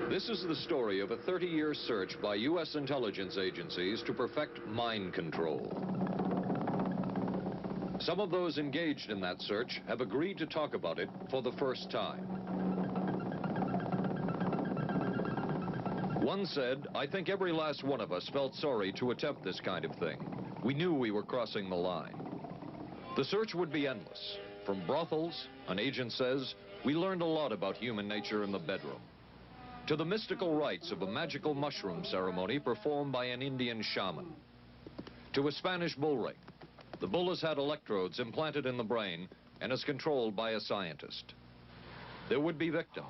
This is the story of a 30-year search by U.S. intelligence agencies to perfect mind control. Some of those engaged in that search have agreed to talk about it for the first time. One said, "I think every last one of us felt sorry to attempt this kind of thing. We knew we were crossing the line." The search would be endless. From brothels, an agent says, we learned a lot about human nature in the bedroom, to the mystical rites of a magical mushroom ceremony performed by an Indian shaman, to a Spanish bull ring. The bull has had electrodes implanted in the brain and is controlled by a scientist. There would be victims.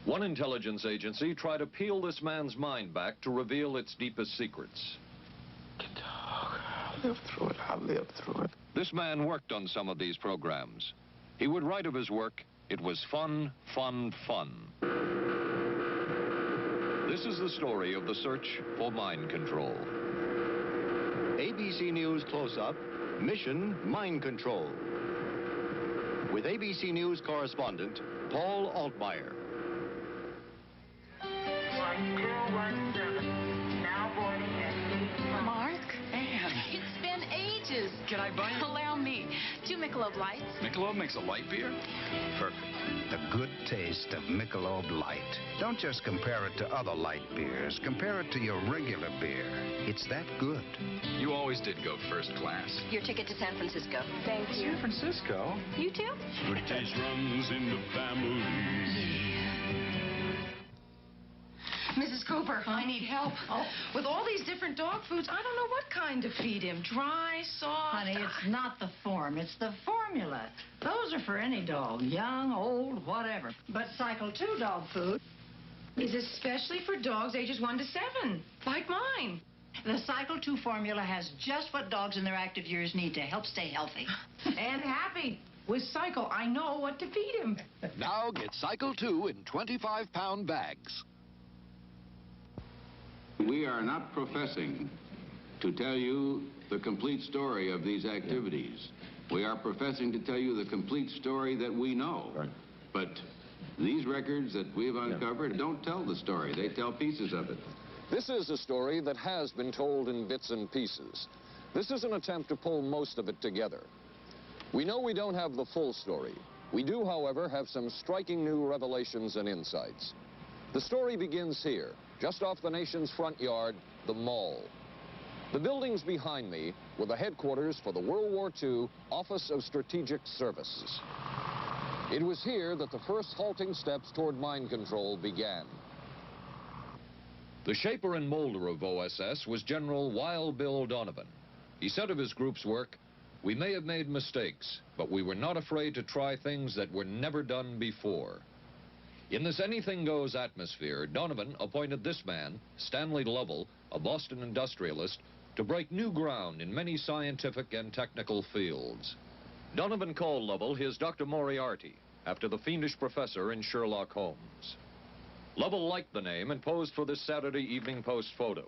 One intelligence agency tried to peel this man's mind back to reveal its deepest secrets. I'll live through it. I'll live through it. This man worked on some of these programs. He would write of his work, "It was fun, fun, fun." This is the story of the search for mind control. ABC News Close-Up, Mission Mind Control. With ABC News correspondent Paul Altmaier. 1217, now boarding at 8. Mark? Anne. It's been ages. Can I buy you? Allow me. 2 Michelob Lights. Michelob makes a light beer? Perfect. The good taste of Michelob Light. Don't just compare it to other light beers. Compare it to your regular beer. It's that good. You always did go first class. Your ticket to San Francisco. Thank you. San Francisco? You too? Good taste runs in the family. Mrs. Cooper, I need help. Oh. With all these different dog foods, I don't know what kind to feed him. Dry, soft. Honey, it's not the form, it's the formula. Those are for any dog, young, old, whatever. But Cycle 2 dog food is especially for dogs ages 1 to 7, like mine. The Cycle 2 formula has just what dogs in their active years need to help stay healthy. And happy. With Cycle, I know what to feed him. Now get Cycle 2 in 25-pound bags. We are not professing to tell you the complete story of these activities. We are professing to tell you the complete story that we know. Right. But these records that we've uncovered don't tell the story. They tell pieces of it. This is a story that has been told in bits and pieces. This is an attempt to pull most of it together. We know we don't have the full story. We do, however, have some striking new revelations and insights. The story begins here, just off the nation's front yard, the Mall. The buildings behind me were the headquarters for the World War II Office of Strategic Services. It was here that the first halting steps toward mind control began. The shaper and molder of OSS was General Wild Bill Donovan. He said of his group's work, "We may have made mistakes, but we were not afraid to try things that were never done before." In this anything-goes atmosphere, Donovan appointed this man, Stanley Lovell, a Boston industrialist, to break new ground in many scientific and technical fields. Donovan called Lovell his Dr. Moriarty, after the fiendish professor in Sherlock Holmes. Lovell liked the name and posed for this Saturday Evening Post photo.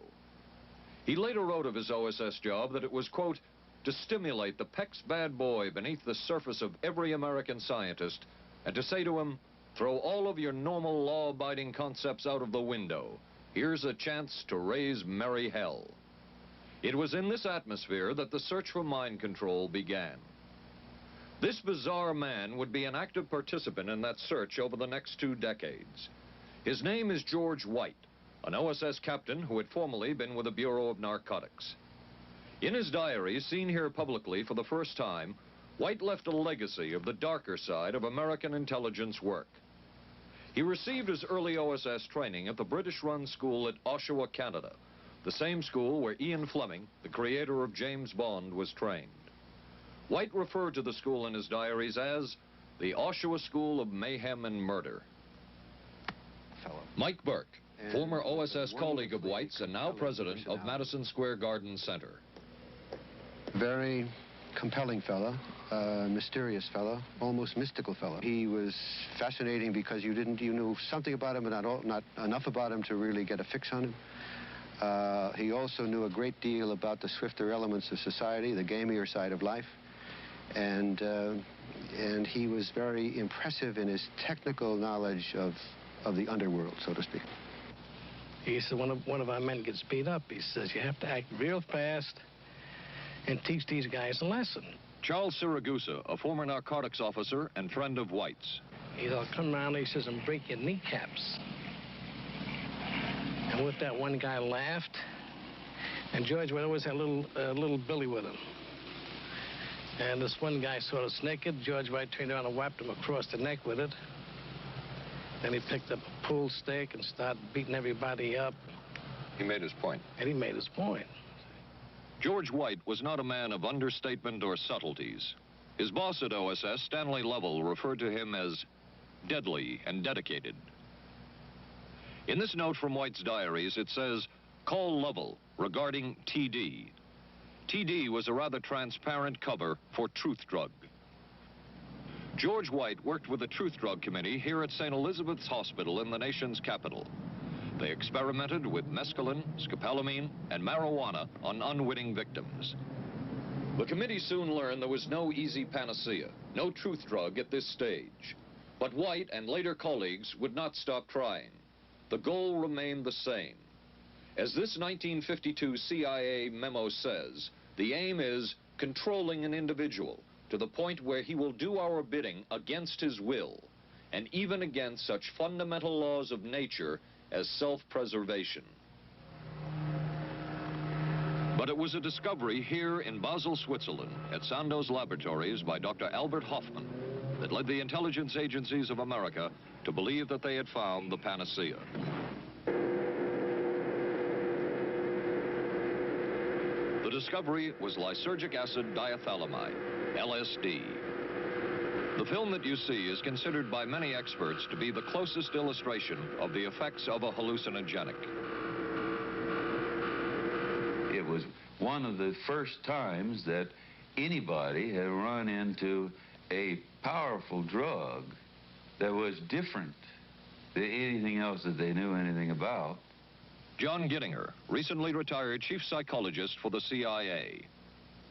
He later wrote of his OSS job that it was, quote, to stimulate the PEC's bad boy beneath the surface of every American scientist and to say to him, throw all of your normal law-abiding concepts out of the window. Here's a chance to raise merry hell. It was in this atmosphere that the search for mind control began. This bizarre man would be an active participant in that search over the next 2 decades. His name is George White, an OSS captain who had formerly been with the Bureau of Narcotics. In his diary, seen here publicly for the first time, White left a legacy of the darker side of American intelligence work. He received his early OSS training at the British-run school at Oshawa, Canada, the same school where Ian Fleming, the creator of James Bond, was trained. White referred to the school in his diaries as the Oshawa School of Mayhem and Murder. Mike Burke, former OSS colleague of White's and now president of Madison Square Garden Center. Very compelling fellow, mysterious fellow, almost mystical fellow. He was fascinating because you knew something about him, but not enough about him to really get a fix on him. He also knew a great deal about the swifter elements of society, the gamier side of life. And he was very impressive in his technical knowledge of the underworld, so to speak. He said, one of our men gets beat up. He says, you have to act real fast and teach these guys a lesson. Charles Siragusa, a former narcotics officer and friend of White's. He'll come around, he says, and break your kneecaps. And with that, one guy laughed. And George would always have a little Billy with him. And this one guy saw us naked. George White turned around and whapped him across the neck with it. Then he picked up a pool stick and started beating everybody up. He made his point. And he made his point. George White was not a man of understatement or subtleties. His boss at OSS, Stanley Lovell, referred to him as deadly and dedicated. In this note from White's diaries, it says, call Lovell regarding TD. TD was a rather transparent cover for Truth Drug. George White worked with the Truth Drug Committee here at St. Elizabeth's Hospital in the nation's capital. They experimented with mescaline, scopolamine, and marijuana on unwitting victims. The committee soon learned there was no easy panacea, no truth drug at this stage. But White and later colleagues would not stop trying. The goal remained the same. As this 1952 CIA memo says, the aim is controlling an individual to the point where he will do our bidding against his will, and even against such fundamental laws of nature as self-preservation. But it was a discovery here in Basel, Switzerland, at Sandoz Laboratories by Dr. Albert Hoffman, that led the intelligence agencies of America to believe that they had found the panacea. The discovery was lysergic acid diethylamide, LSD. The film that you see is considered by many experts to be the closest illustration of the effects of a hallucinogenic. It was one of the first times that anybody had run into a powerful drug that was different than anything else that they knew anything about. John Gittinger, recently retired chief psychologist for the CIA.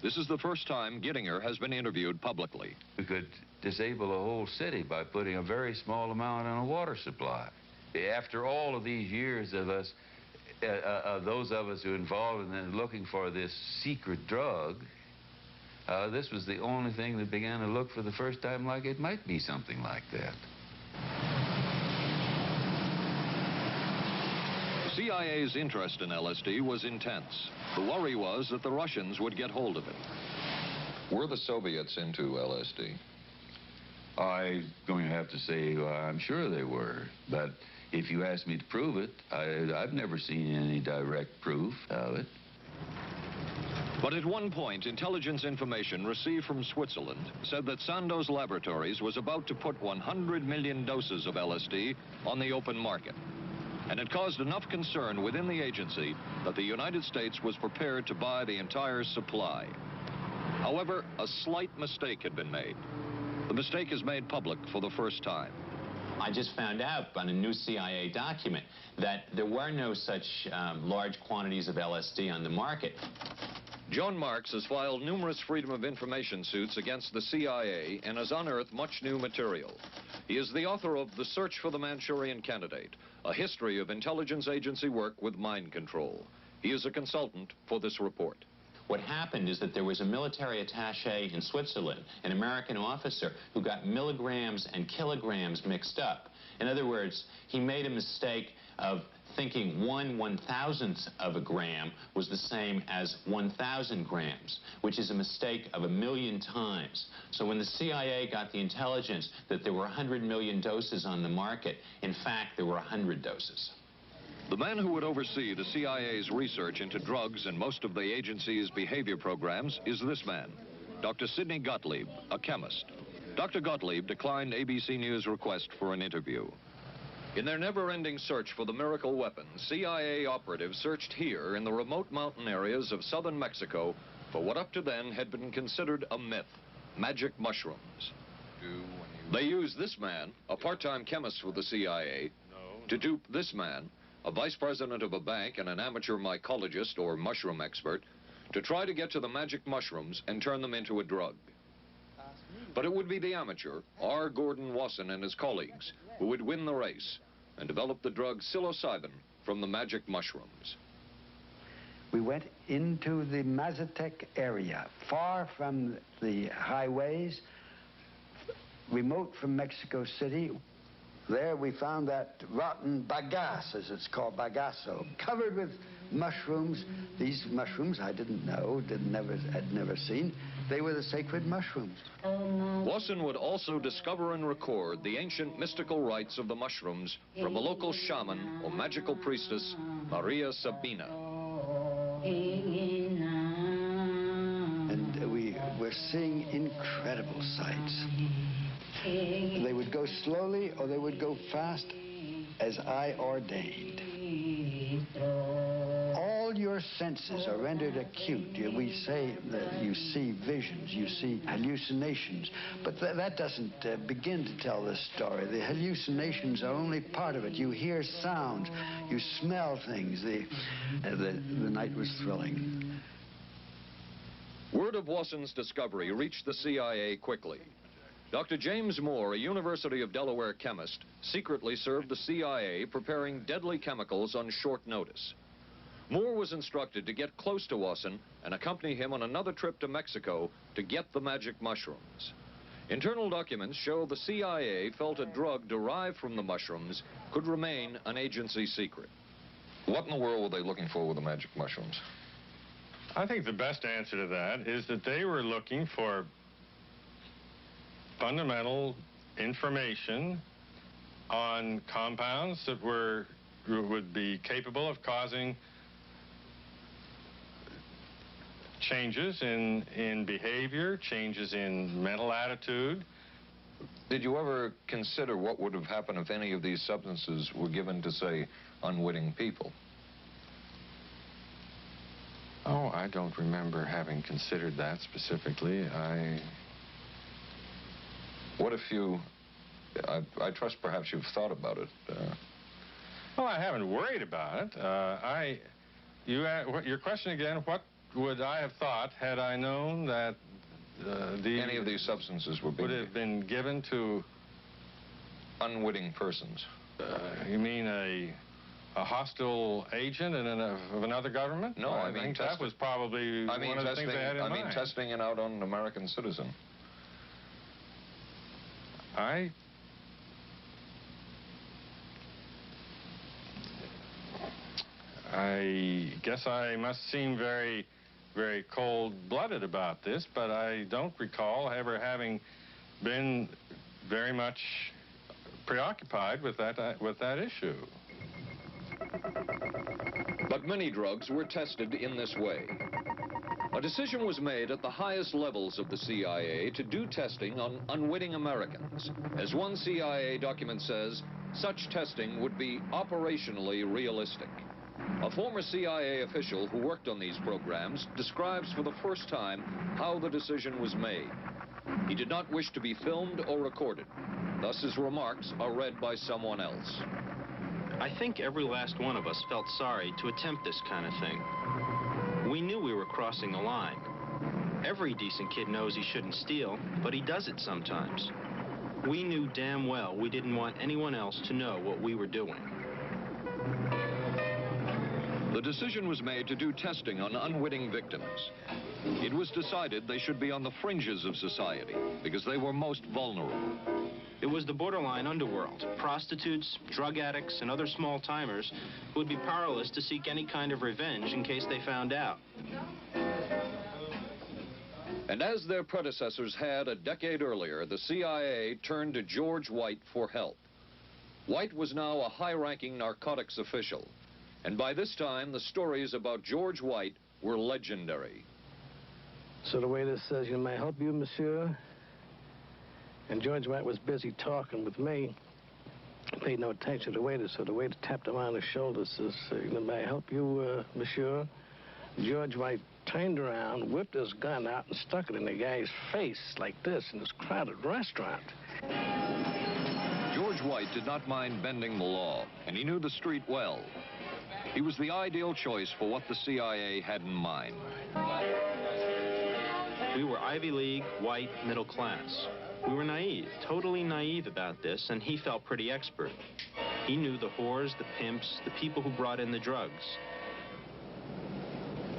This is the first time Gittinger has been interviewed publicly. We could disable a whole city by putting a very small amount in a water supply. After all of these years of us, those of us who are involved in looking for this secret drug, this was the only thing that began to look for the first time like it might be something like that. The CIA's interest in LSD was intense. The worry was that the Russians would get hold of it. Were the Soviets into LSD? I'm going to have to say I'm sure they were, but if you ask me to prove it, I've never seen any direct proof of it. But at one point, intelligence information received from Switzerland said that Sandoz Laboratories was about to put 100 million doses of LSD on the open market. And it caused enough concern within the agency that the United States was prepared to buy the entire supply. However, a slight mistake had been made. The mistake is made public for the first time. I just found out on a new CIA document that there were no such large quantities of LSD on the market. John Marks has filed numerous Freedom of Information suits against the CIA and has unearthed much new material. He is the author of The Search for the Manchurian Candidate, a history of intelligence agency work with mind control. He is a consultant for this report. What happened is that there was a military attaché in Switzerland, an American officer, who got milligrams and kilograms mixed up. In other words, he made a mistake of thinking 1/1000th of a gram was the same as 1,000 grams, which is a mistake of 1,000,000 times. So when the CIA got the intelligence that there were 100 million doses on the market, in fact, there were 100 doses. The man who would oversee the CIA's research into drugs and most of the agency's behavior programs is this man, Dr. Sidney Gottlieb, a chemist. Dr. Gottlieb declined ABC News' request for an interview. In their never-ending search for the miracle weapon, CIA operatives searched here in the remote mountain areas of southern Mexico for what up to then had been considered a myth, magic mushrooms. They used this man, a part-time chemist for the CIA, to dupe this man, a vice president of a bank, and an amateur mycologist or mushroom expert to try to get to the magic mushrooms and turn them into a drug. But it would be the amateur, R. Gordon Wasson and his colleagues, who would win the race and develop the drug psilocybin from the magic mushrooms. We went into the Mazatec area, far from the highways, remote from Mexico City. There we found that rotten bagasse, as it's called, bagasso, covered with mushrooms. These mushrooms I didn't know, had never seen. They were the sacred mushrooms. Wasson would also discover and record the ancient mystical rites of the mushrooms from a local shaman or magical priestess, Maria Sabina. And we were seeing incredible sights. They would go slowly or they would go fast as I ordained. All your senses are rendered acute. We say that you see visions, you see hallucinations, but that doesn't begin to tell this story. The hallucinations are only part of it. You hear sounds, you smell things. The night was thrilling. Word of Wasson's discovery reached the CIA quickly. Dr. James Moore, a University of Delaware chemist, secretly served the CIA preparing deadly chemicals on short notice. Moore was instructed to get close to Wasson and accompany him on another trip to Mexico to get the magic mushrooms. Internal documents show the CIA felt a drug derived from the mushrooms could remain an agency secret. What in the world were they looking for with the magic mushrooms? I think the best answer to that is that they were looking for fundamental information on compounds that would be capable of causing changes in behavior, changes in mental attitude. Did you ever consider what would have happened if any of these substances were given to, say, unwitting people? Oh, I don't remember having considered that specifically. What if you... I trust perhaps you've thought about it. Well, I haven't worried about it. Your question again, what would I have thought had I known that any of these substances would have been given to unwitting persons? You mean a hostile agent of another government? No, I mean, that was probably one of the things they had in mind. I mean, testing it out on an American citizen. I guess I must seem very, very cold-blooded about this, but I don't recall ever having been very much preoccupied with that issue. But many drugs were tested in this way. A decision was made at the highest levels of the CIA to do testing on unwitting Americans. As one CIA document says, such testing would be operationally realistic. A former CIA official who worked on these programs describes for the first time how the decision was made. He did not wish to be filmed or recorded. Thus his remarks are read by someone else. I think every last one of us felt sorry to attempt this kind of thing. We knew we were crossing the line. Every decent kid knows he shouldn't steal, but he does it sometimes. We knew damn well we didn't want anyone else to know what we were doing. The decision was made to do testing on unwitting victims. It was decided they should be on the fringes of society because they were most vulnerable. It was the borderline underworld, prostitutes, drug addicts, and other small-timers who would be powerless to seek any kind of revenge in case they found out. And as their predecessors had a decade earlier, the CIA turned to George White for help. White was now a high-ranking narcotics official, and by this time, the stories about George White were legendary. So the waiter says, "May I help you, monsieur?" And George White was busy talking with me. Paid no attention to the waiter, so the waiter tapped him on the shoulder, says, "May I help you, monsieur?" George White turned around, whipped his gun out, and stuck it in the guy's face like this in this crowded restaurant. George George White did not mind bending the law, and he knew the street well. He was the ideal choice for what the CIA had in mind. We were Ivy League, white, middle class. We were naive, totally naive about this, and he felt pretty expert. He knew the whores, the pimps, the people who brought in the drugs.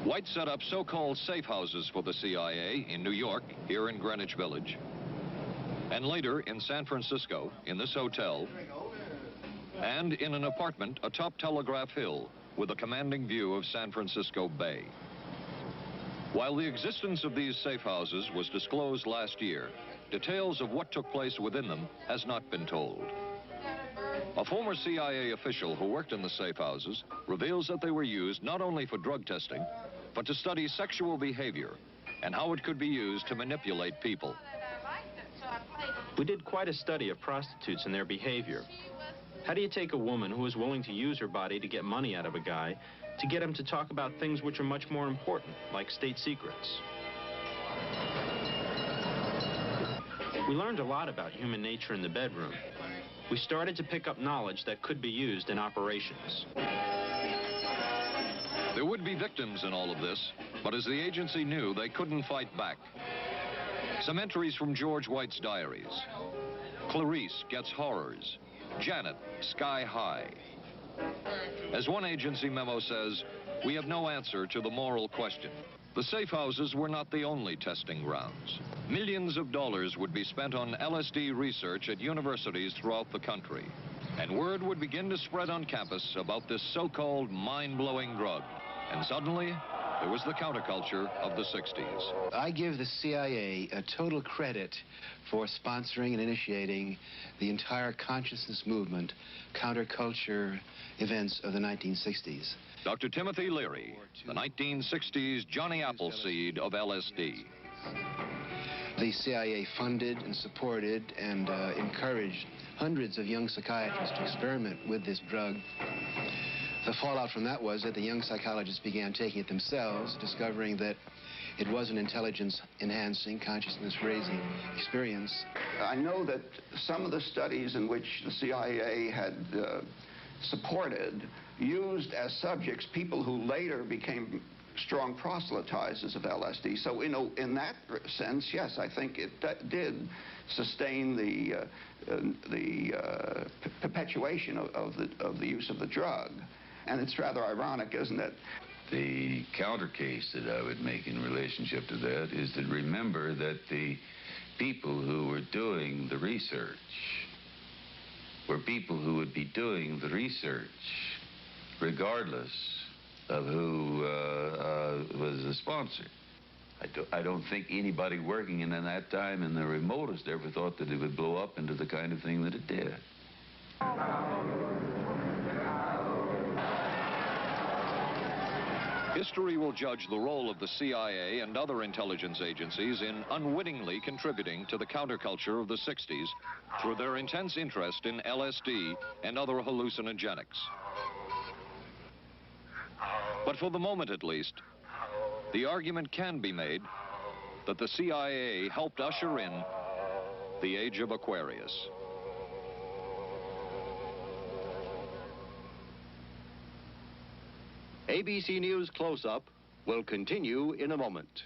White set up so-called safe houses for the CIA in New York, here in Greenwich Village, and later in San Francisco, in this hotel, and in an apartment atop Telegraph Hill with a commanding view of San Francisco Bay. While the existence of these safe houses was disclosed last year, details of what took place within them has not been told. A former CIA official who worked in the safe houses reveals that they were used not only for drug testing, but to study sexual behavior and how it could be used to manipulate people. We did quite a study of prostitutes and their behavior. How do you take a woman who is willing to use her body to get money out of a guy to get him to talk about things which are much more important, like state secrets? We learned a lot about human nature in the bedroom. We started to pick up knowledge that could be used in operations. There would be victims in all of this, but as the agency knew, they couldn't fight back. Some entries from George White's diaries. Clarice gets horrors. Janet, sky high. As one agency memo says, we have no answer to the moral question. The safe houses were not the only testing grounds. Millions of dollars would be spent on LSD research at universities throughout the country. And word would begin to spread on campus about this so-called mind-blowing drug. And suddenly, there was the counterculture of the 60s. I give the CIA a total credit for sponsoring and initiating the entire consciousness movement, counterculture events of the 1960s. Dr. Timothy Leary, the 1960s Johnny Appleseed of LSD. The CIA funded and supported and encouraged hundreds of young psychiatrists to experiment with this drug. The fallout from that was that the young psychologists began taking it themselves, discovering that it was an intelligence-enhancing, consciousness-raising experience. I know that some of the studies in which the CIA had supported used as subjects people who later became strong proselytizers of LSD. So, in that sense, yes, I think it did sustain the perpetuation of the use of the drug. And it's rather ironic, isn't it? The counter case that I would make in relationship to that is to remember that the people who were doing the research were people who would be doing the research regardless of who was the sponsor. I don't think anybody working in that time in the remotest ever thought that it would blow up into the kind of thing that it did. History will judge the role of the CIA and other intelligence agencies in unwittingly contributing to the counterculture of the 60s through their intense interest in LSD and other hallucinogenics. But for the moment, at least, the argument can be made that the CIA helped usher in the age of Aquarius. ABC News Close-Up will continue in a moment.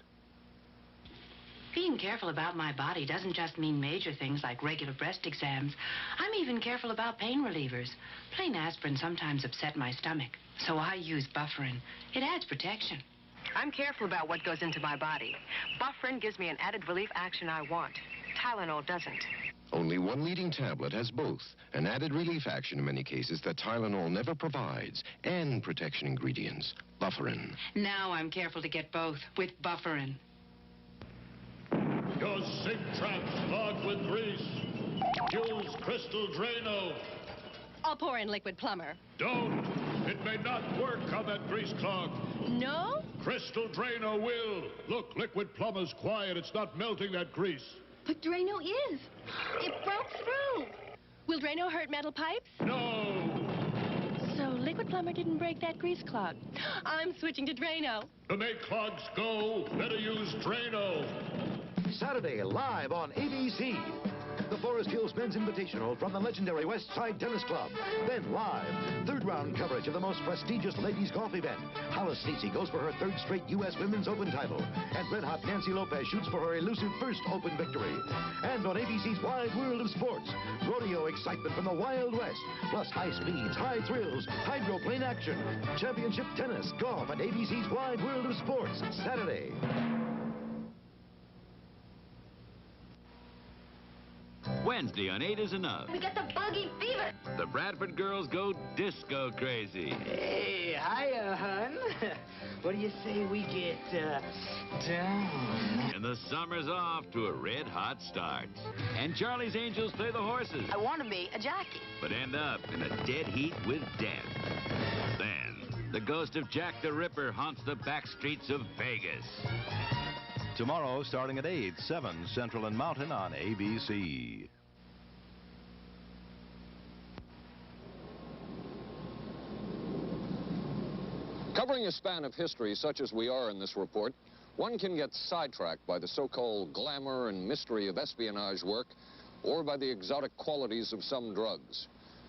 Being careful about my body doesn't just mean major things like regular breast exams. I'm even careful about pain relievers. Plain aspirin sometimes upset my stomach, so I use Bufferin. It adds protection. I'm careful about what goes into my body. Bufferin gives me an added relief action I want. Tylenol doesn't. Only one leading tablet has both an added relief action in many cases that Tylenol never provides, and protection ingredients, Bufferin. Now I'm careful to get both with Bufferin. Your sink trap's clogged with grease. Use Crystal Drano. I'll pour in liquid plumber. Don't. It may not work on that grease clog. No? Crystal Drano will. Look, liquid plumber's quiet. It's not melting that grease. But Drano is. It broke through. Will Drano hurt metal pipes? No. So liquid plumber didn't break that grease clog. I'm switching to Drano. To make clogs go, better use Drano. Saturday, live on ABC. the Forest Hills Men's Invitational from the legendary West Side Tennis Club. Then live, third-round coverage of the most prestigious ladies' golf event. Hollis Stacey goes for her third straight U.S. Women's Open title. And red-hot Nancy Lopez shoots for her elusive first Open victory. And on ABC's Wide World of Sports, rodeo excitement from the Wild West, plus high speeds, high thrills, hydroplane action, championship tennis, golf, and ABC's Wide World of Sports, Saturday. Wednesday on 8 is Enough. We got the buggy fever. The Bradford girls go disco crazy. Hey, hiya, hun. What do you say we get, down? And the summer's off to a red-hot start. And Charlie's Angels play the horses. I want to be a jockey. But end up in a dead heat with death. Then, the ghost of Jack the Ripper haunts the back streets of Vegas. Tomorrow, starting at 8, 7 Central and Mountain on ABC. Covering a span of history such as we are in this report, one can get sidetracked by the so-called glamour and mystery of espionage work or by the exotic qualities of some drugs.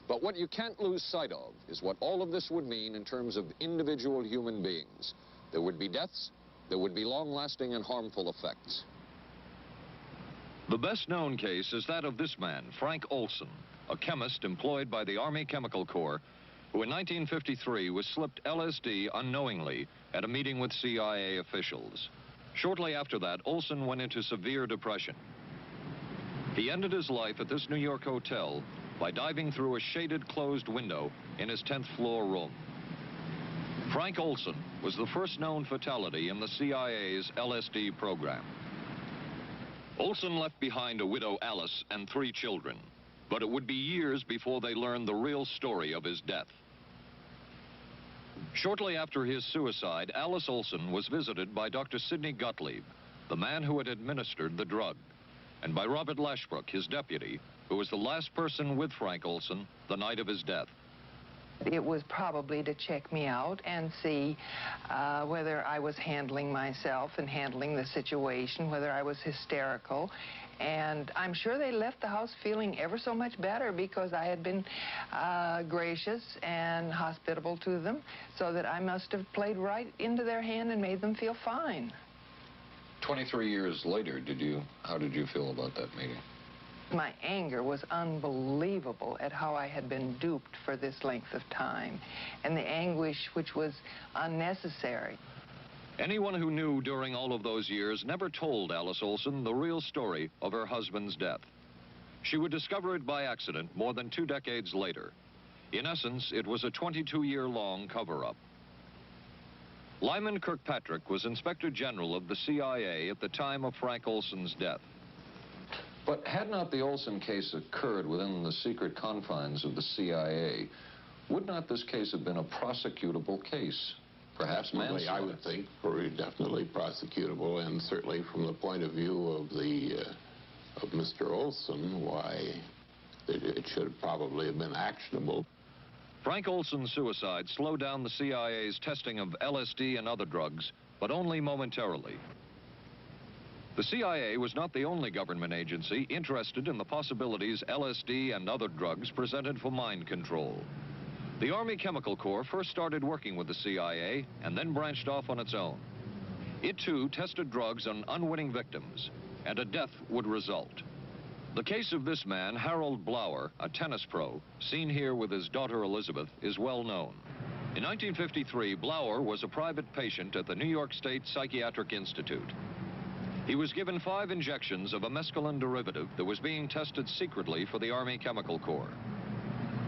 But what you can't lose sight of is what all of this would mean in terms of individual human beings. There would be deaths. There would be long-lasting and harmful effects. The best-known case is that of this man, Frank Olson, a chemist employed by the Army Chemical Corps, who in 1953 was slipped LSD unknowingly at a meeting with CIA officials. Shortly after that, Olson went into severe depression. He ended his life at this New York hotel by diving through a shaded closed window in his 10th floor room. Frank Olson was the first known fatality in the CIA's LSD program. Olson left behind a widow, Alice, and 3 children, but it would be years before they learned the real story of his death. Shortly after his suicide, Alice Olson was visited by Dr. Sidney Gottlieb, the man who had administered the drug, and by Robert Lashbrook, his deputy, who was the last person with Frank Olson the night of his death. It was probably to check me out and see whether I was handling myself and handling the situation, whether I was hysterical. And I'm sure they left the house feeling ever so much better because I had been gracious and hospitable to them, so that I must have played right into their hand and made them feel fine. 23 years later, how did you feel about that meeting? My anger was unbelievable at how I had been duped for this length of time, and the anguish which was unnecessary. Anyone who knew during all of those years never told Alice Olson the real story of her husband's death. She would discover it by accident more than 2 decades later. In essence, it was a 22-year-long cover-up. Lyman Kirkpatrick was Inspector General of the CIA at the time of Frank Olson's death. But had not the Olson case occurred within the secret confines of the CIA, would not this case have been a prosecutable case? Perhaps manslaughter? I would think very definitely prosecutable, and certainly from the point of view of of Mr. Olson, why it should probably have been actionable. Frank Olson's suicide slowed down the CIA's testing of LSD and other drugs, but only momentarily. The CIA was not the only government agency interested in the possibilities LSD and other drugs presented for mind control. The Army Chemical Corps first started working with the CIA and then branched off on its own. It, too, tested drugs on unwitting victims, and a death would result. The case of this man, Harold Blower, a tennis pro, seen here with his daughter Elizabeth, is well known. In 1953, Blower was a private patient at the New York State Psychiatric Institute. He was given 5 injections of a mescaline derivative that was being tested secretly for the Army Chemical Corps.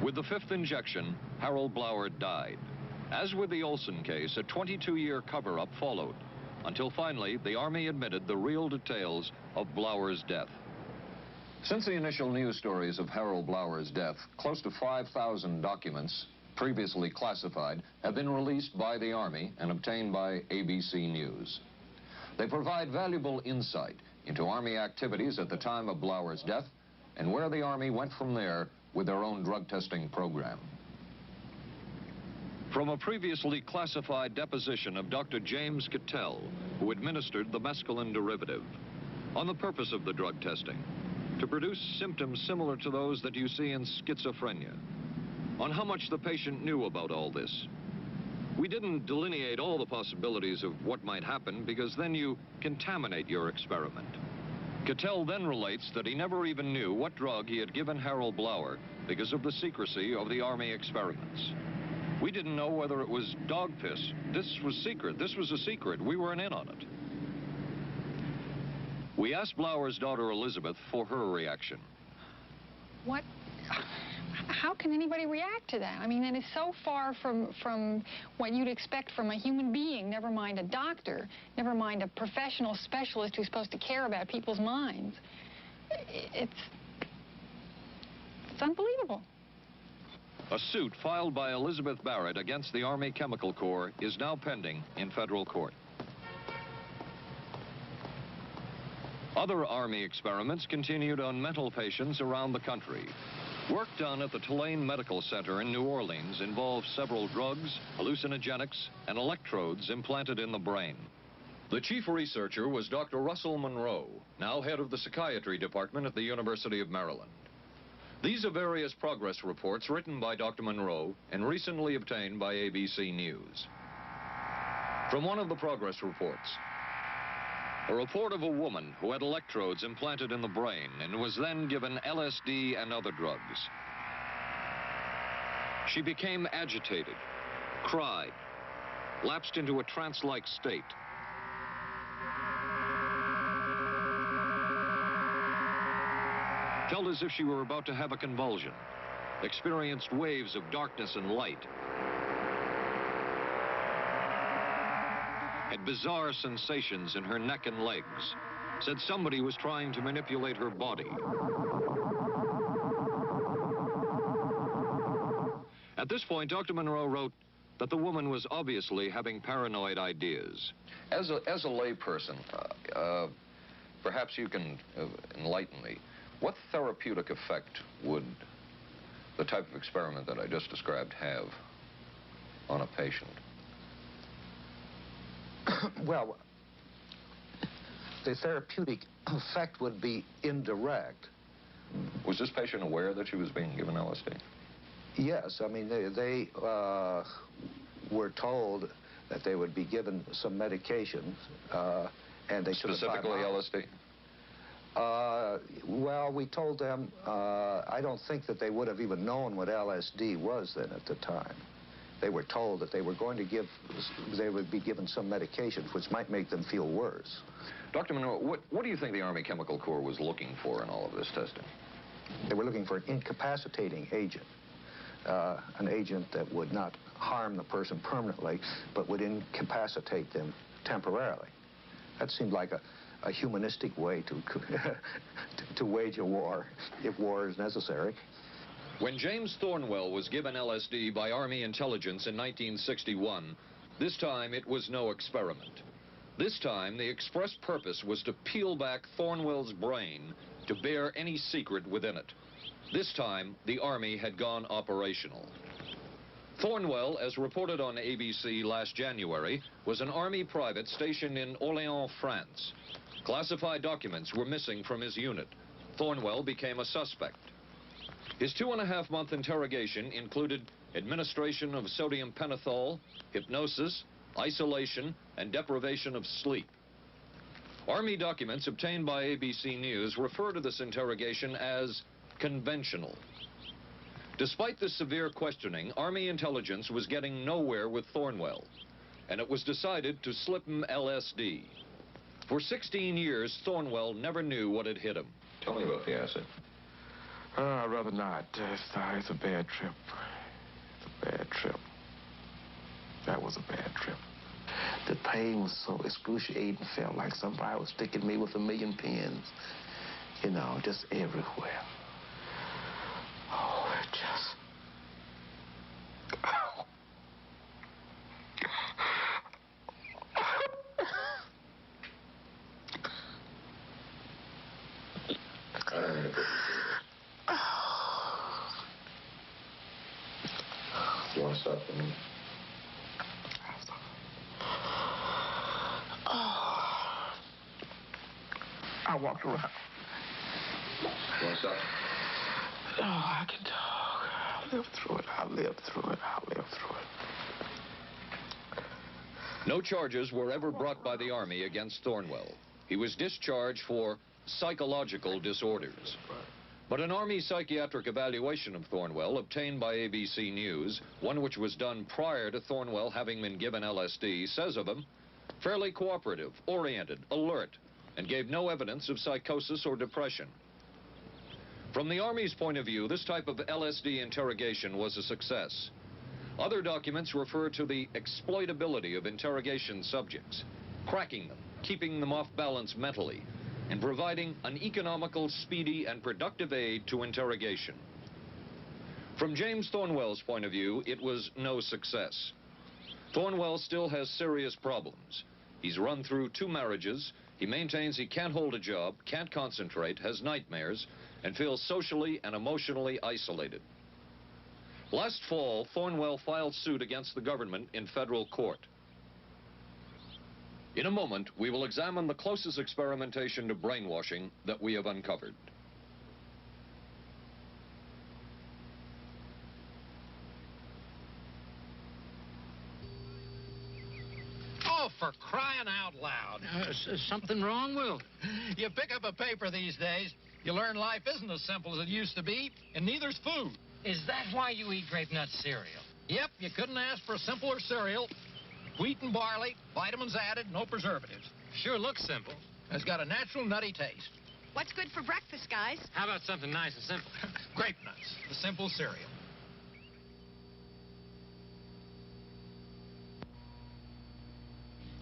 With the 5th injection, Harold Blower died. As with the Olson case, a 22-year cover-up followed, until finally the Army admitted the real details of Blower's death. Since the initial news stories of Harold Blower's death, close to 5,000 documents, previously classified, have been released by the Army and obtained by ABC News. They provide valuable insight into Army activities at the time of Blower's death and where the Army went from there with their own drug testing program. From a previously classified deposition of Dr. James Cattell, who administered the mescaline derivative, on the purpose of the drug testing, to produce symptoms similar to those that you see in schizophrenia. On how much the patient knew about all this. We didn't delineate all the possibilities of what might happen because then you contaminate your experiment. Cattell then relates that he never even knew what drug he had given Harold Blauer because of the secrecy of the Army experiments. We didn't know whether it was dog piss. This was secret. This was a secret. We weren't in on it. We asked Blauer's daughter Elizabeth for her reaction. What? How can anybody react to that? I mean, that is so far from what you'd expect from a human being, never mind a doctor, never mind a professional specialist who's supposed to care about people's minds. It's unbelievable. A suit filed by Elizabeth Barrett against the Army Chemical Corps is now pending in federal court. Other Army experiments continued on mental patients around the country. Work done at the Tulane Medical Center in New Orleans involved several drugs, hallucinogenics, and electrodes implanted in the brain. The chief researcher was Dr. Russell Monroe, now head of the psychiatry department at the University of Maryland. These are various progress reports written by Dr. Monroe and recently obtained by ABC News. From one of the progress reports, a report of a woman who had electrodes implanted in the brain and was then given LSD and other drugs. She became agitated, cried, lapsed into a trance-like state. Felt as if she were about to have a convulsion, experienced waves of darkness and light, had bizarre sensations in her neck and legs, said somebody was trying to manipulate her body. At this point, Dr. Monroe wrote that the woman was obviously having paranoid ideas. As a layperson, perhaps you can enlighten me. What therapeutic effect would the type of experiment that I just described have on a patient? Well, the therapeutic effect would be indirect. Was this patient aware that she was being given LSD? Yes, I mean, they were told that they would be given some medication, and they took specifically LSD? Well, we told them, I don't think that they would have even known what LSD was then at the time. They were told that they were going to they would be given some medication which might make them feel worse. Dr. Monroe, what do you think the Army Chemical Corps was looking for in all of this testing? They were looking for an incapacitating agent, an agent that would not harm the person permanently, but would incapacitate them temporarily. That seemed like a humanistic way to wage a war, if war is necessary. When James Thornwell was given LSD by Army intelligence in 1961, this time it was no experiment. This time the express purpose was to peel back Thornwell's brain to bear any secret within it. This time the Army had gone operational. Thornwell, as reported on ABC last January, was an Army private stationed in Orléans, France. Classified documents were missing from his unit. Thornwell became a suspect. His 2.5-month interrogation included administration of sodium pentothal, hypnosis, isolation, and deprivation of sleep. Army documents obtained by ABC News refer to this interrogation as conventional. Despite this severe questioning, Army intelligence was getting nowhere with Thornwell, and it was decided to slip him LSD. For 16 years, Thornwell never knew what had hit him. Tell me about the acid. I'd rather not. It's a bad trip. It's a bad trip. That was a bad trip. The pain was so excruciating. Felt like somebody was sticking me with 1,000,000 pins. You know, just everywhere. Oh, it just... You want to stop for a minute? I walked around. What's up? Oh, I can talk. I'll live through it. I'll live through it. I'll live through it. No charges were ever brought by the Army against Thornwell. He was discharged for psychological disorders. But an Army psychiatric evaluation of Thornwell obtained by ABC News, one which was done prior to Thornwell having been given LSD, says of him, fairly cooperative, oriented, alert, and gave no evidence of psychosis or depression. From the Army's point of view, this type of LSD interrogation was a success. Other documents refer to the exploitability of interrogation subjects, cracking them, keeping them off balance mentally, and providing an economical, speedy, and productive aid to interrogation. From James Thornwell's point of view, it was no success. Thornwell still has serious problems. He's run through 2 marriages. He maintains he can't hold a job, can't concentrate, has nightmares, and feels socially and emotionally isolated. Last fall, Thornwell filed suit against the government in federal court. In a moment, we will examine the closest experimentation to brainwashing that we have uncovered. Oh, for crying out loud. Something wrong, Will? You pick up a paper these days, you learn life isn't as simple as it used to be, and neither's food. Is that why you eat grape nut cereal? Yep, you couldn't ask for a simpler cereal. Wheat and barley, vitamins added, no preservatives. Sure looks simple. It's got a natural nutty taste. What's good for breakfast, guys? How about something nice and simple? Grape nuts, the simple cereal.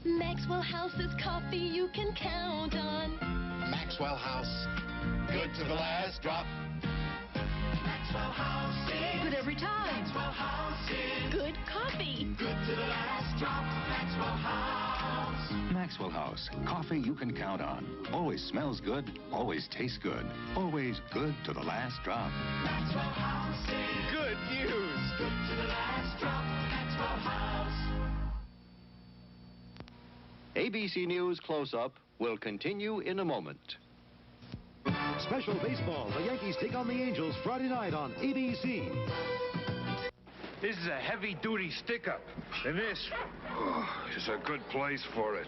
Maxwell House is coffee you can count on. Maxwell House, good to the last drop. Maxwell House is good every time. Maxwell House is good coffee. Good to the last drop. Maxwell House. Maxwell House, coffee you can count on. Always smells good, always tastes good, always good to the last drop. Maxwell House is good news. Good to the last drop. Maxwell House. ABC News Close-Up will continue in a moment. Special baseball. The Yankees take on the Angels Friday night on ABC. This is a heavy-duty stick-up, and this is a good place for it.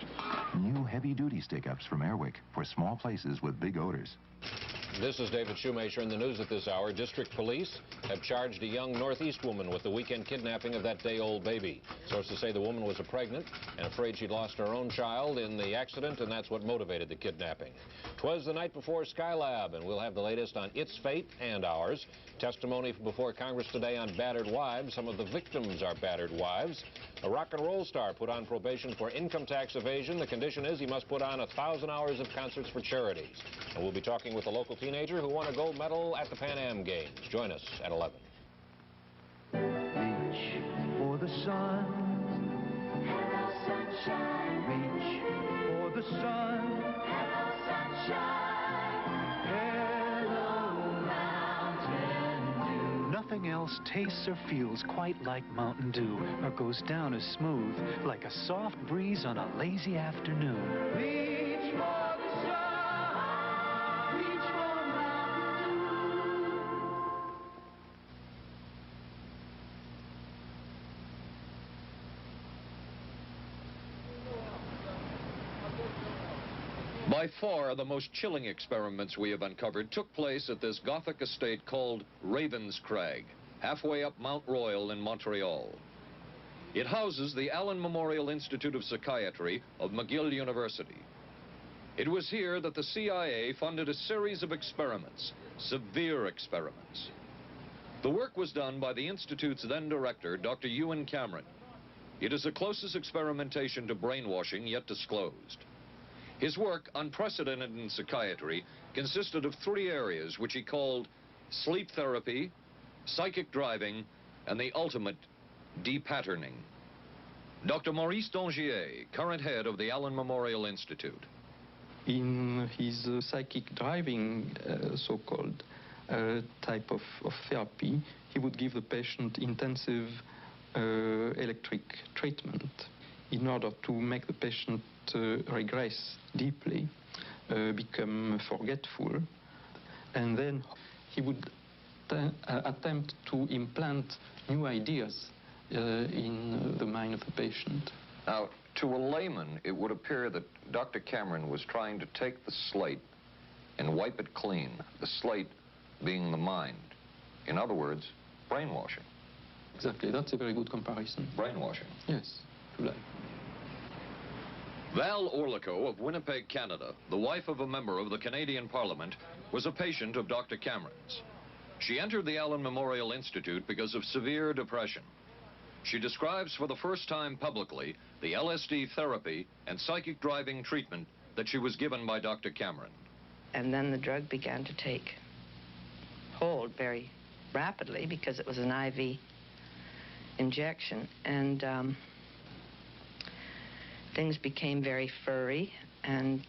New heavy-duty stick-ups from Airwick for small places with big odors. This is David Shoemaker in the news at this hour. District Police have charged a young Northeast woman with the weekend kidnapping of that day-old baby. Sources say the woman was pregnant and afraid she'd lost her own child in the accident, and that's what motivated the kidnapping. 'Twas the night before Skylab, and we'll have the latest on its fate and ours. Testimony before Congress today on battered wives. Some of the victims are battered wives. A rock and roll star put on probation for income tax evasion. The condition is he must put on 1,000 hours of concerts for charities. And we'll be talking with a local teenager who won a gold medal at the Pan Am Games. Join us at 11. Reach for the sun. Hello, sunshine. Reach for the sun. Hello, sunshine. Hello, Mountain Dew. Nothing else tastes or feels quite like Mountain Dew, or goes down as smooth like a soft breeze on a lazy afternoon. Reach for the sun. Reach for Mountain Dew. By far, the most chilling experiments we have uncovered took place at this Gothic estate called Ravens Crag, halfway up Mount Royal in Montreal. It houses the Allen Memorial Institute of Psychiatry of McGill University. It was here that the CIA funded a series of experiments, severe experiments. The work was done by the Institute's then director, Dr. Ewan Cameron. It is the closest experimentation to brainwashing yet disclosed. His work, unprecedented in psychiatry, consisted of 3 areas which he called sleep therapy, psychic driving, and the ultimate depatterning. Dr. Maurice Dongier, current head of the Allen Memorial Institute. In his psychic driving, so-called type of therapy, he would give the patient intensive electric treatment in order to make the patient regress deeply, become forgetful. and then he would attempt to implant new ideas in the mind of the patient. Now, to a layman, it would appear that Dr. Cameron was trying to take the slate and wipe it clean, the slate being the mind. In other words, brainwashing. Exactly, that's a very good comparison. Brainwashing. Yes, to life. Val Orlico of Winnipeg, Canada, the wife of a member of the Canadian Parliament, was a patient of Dr. Cameron's. She entered the Allen Memorial Institute because of severe depression. She describes for the first time publicly the LSD therapy and psychic driving treatment that she was given by Dr. Cameron. And then the drug began to take hold very rapidly because it was an IV injection. And things became very furry and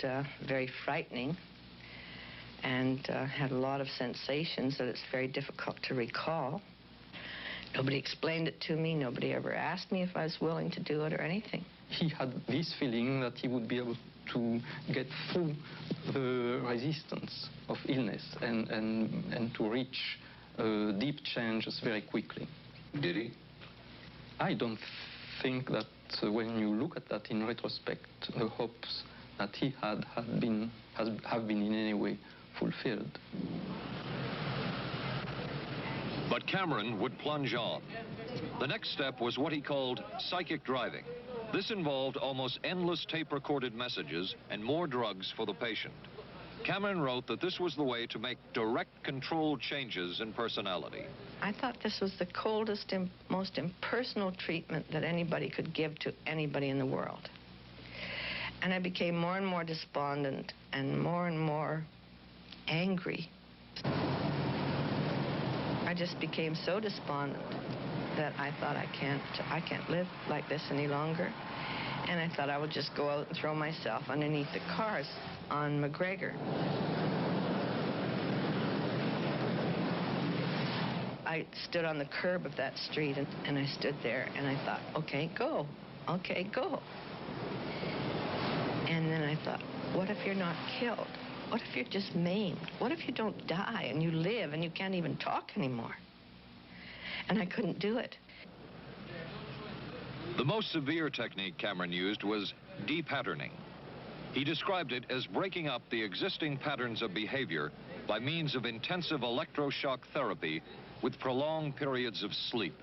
very frightening, and had a lot of sensations that it's very difficult to recall. Nobody explained it to me. Nobody ever asked me if I was willing to do it or anything. He had this feeling that he would be able to get through the resistance of illness and to reach deep changes very quickly. Did he? I don't think that when you look at that in retrospect, the hopes that he had have been in any way fulfilled. But Cameron would plunge on. The next step was what he called psychic driving. This involved almost endless tape-recorded messages and more drugs for the patient. Cameron wrote that this was the way to make direct controlled changes in personality. I thought this was the coldest and most impersonal treatment that anybody could give to anybody in the world. And I became more and more despondent and more angry. I just became so despondent that I thought I can't live like this any longer. And I thought I would just go out and throw myself underneath the cars on McGregor. I stood on the curb of that street and I stood there and I thought, okay, go. Okay, go. And then I thought, what if you're not killed? What if you're just maimed? What if you don't die and you live and you can't even talk anymore? And I couldn't do it. The most severe technique Cameron used was de-patterning. He described it as breaking up the existing patterns of behavior by means of intensive electroshock therapy with prolonged periods of sleep.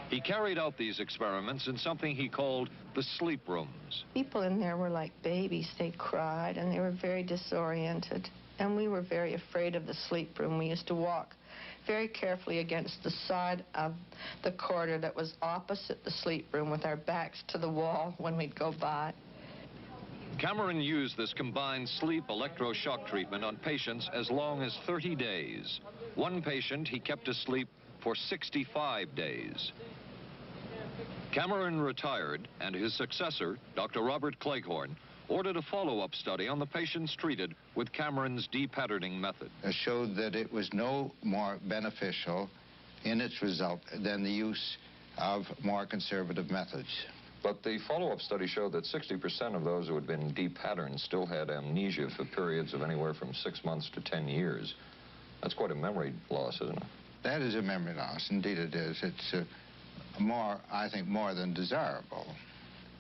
He carried out these experiments in something he called the sleep rooms. People in there were like babies. They cried and they were very disoriented. And we were very afraid of the sleep room. We used to walk very carefully against the side of the corridor that was opposite the sleep room with our backs to the wall when we'd go by. Cameron used this combined sleep electroshock treatment on patients as long as 30 days. One patient he kept asleep for 65 days. Cameron retired, and his successor, Dr. Robert Cleghorn, ordered a follow-up study on the patients treated with Cameron's de-patterning method. It showed that it was no more beneficial in its result than the use of more conservative methods. But the follow-up study showed that 60% of those who had been de-patterned still had amnesia for periods of anywhere from 6 months to 10 years. That's quite a memory loss, isn't it? That is a memory loss. Indeed it is. It's I think, more than desirable.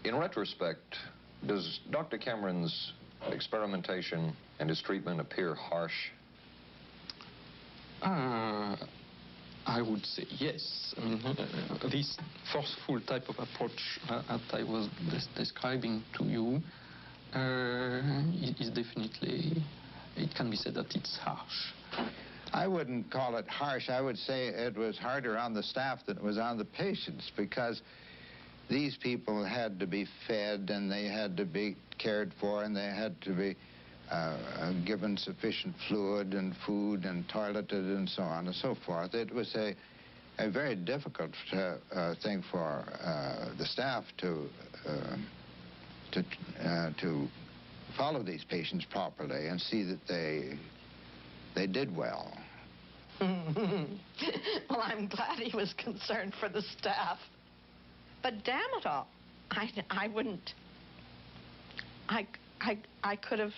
In retrospect, does Dr. Cameron's experimentation and his treatment appear harsh? I would say yes. I mean, this forceful type of approach that I was describing to you is definitely, it can be said that it's harsh. I wouldn't call it harsh. I would say it was harder on the staff than it was on the patients, because these people had to be fed and they had to be cared for and they had to be given sufficient fluid and food and toileted and so on and so forth. It was a very difficult thing for the staff to follow these patients properly and see that they did well. Well, I'm glad he was concerned for the staff. But damn it all, I wouldn't. I could have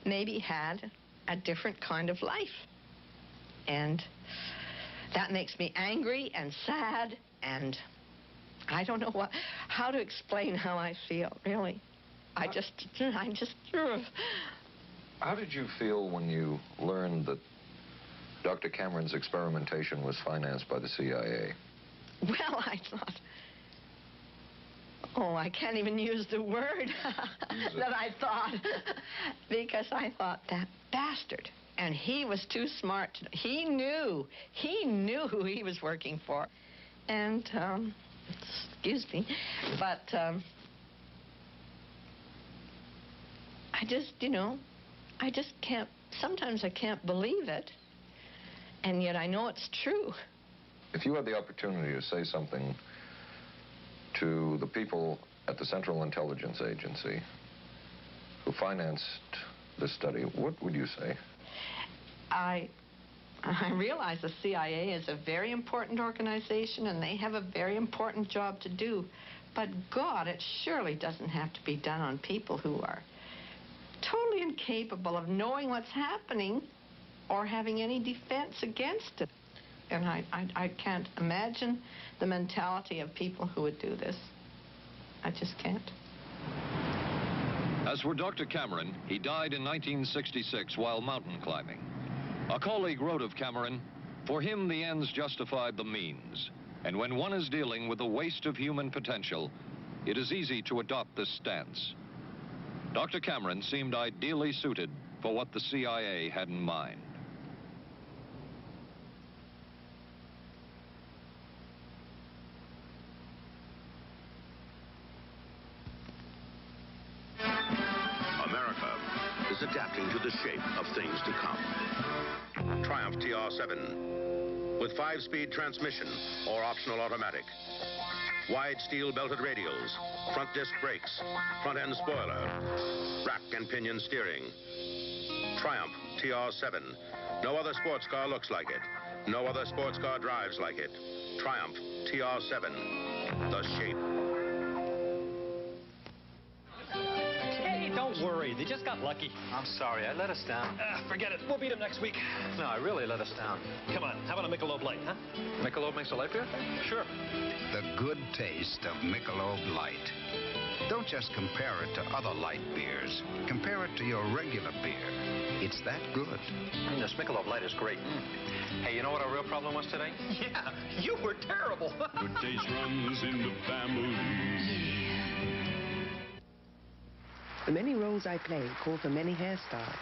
maybe had a different kind of life. And that makes me angry and sad, and I don't know how to explain how I feel, really. I just... How did you feel when you learned that Dr. Cameron's experimentation was financed by the CIA? Well, I thought... Oh, I can't even use the word that I thought, because I thought, that bastard. And he was too smart. He knew who he was working for. And, excuse me, but I just, I just can't, sometimes I can't believe it, and yet I know it's true. If you had the opportunity to say something to the people at the Central Intelligence Agency who financed this study, what would you say? I realize the CIA is a very important organization and they have a very important job to do. But God, it surely doesn't have to be done on people who are totally incapable of knowing what's happening or having any defense against it. And I can't imagine the mentality of people who would do this. I just can't. As for Dr. Cameron, he died in 1966 while mountain climbing. A colleague wrote of Cameron, "For him, the ends justified the means. And when one is dealing with the waste of human potential, it is easy to adopt this stance." Dr. Cameron seemed ideally suited for what the CIA had in mind. America is adapting to the shape of things to come. Triumph TR7 with 5-speed transmission or optional automatic. Wide steel belted radials, front disc brakes, front end spoiler, rack and pinion steering. Triumph TR7. No other sports car looks like it. No other sports car drives like it. Triumph TR7. The shape. Hey, don't worry. They just got lucky. I'm sorry, I let us down. Forget it. We'll beat them next week. No, I really let us down. Come on, how about a Michelob Light, huh? Michelob makes a light beer? Sure. The good taste of Michelob Light. Don't just compare it to other light beers. Compare it to your regular beer. It's that good. This Michelob Light is great. Hey, you know what our real problem was today? Yeah, you were terrible. Good taste runs in the family. The many roles I play call for many hairstyles.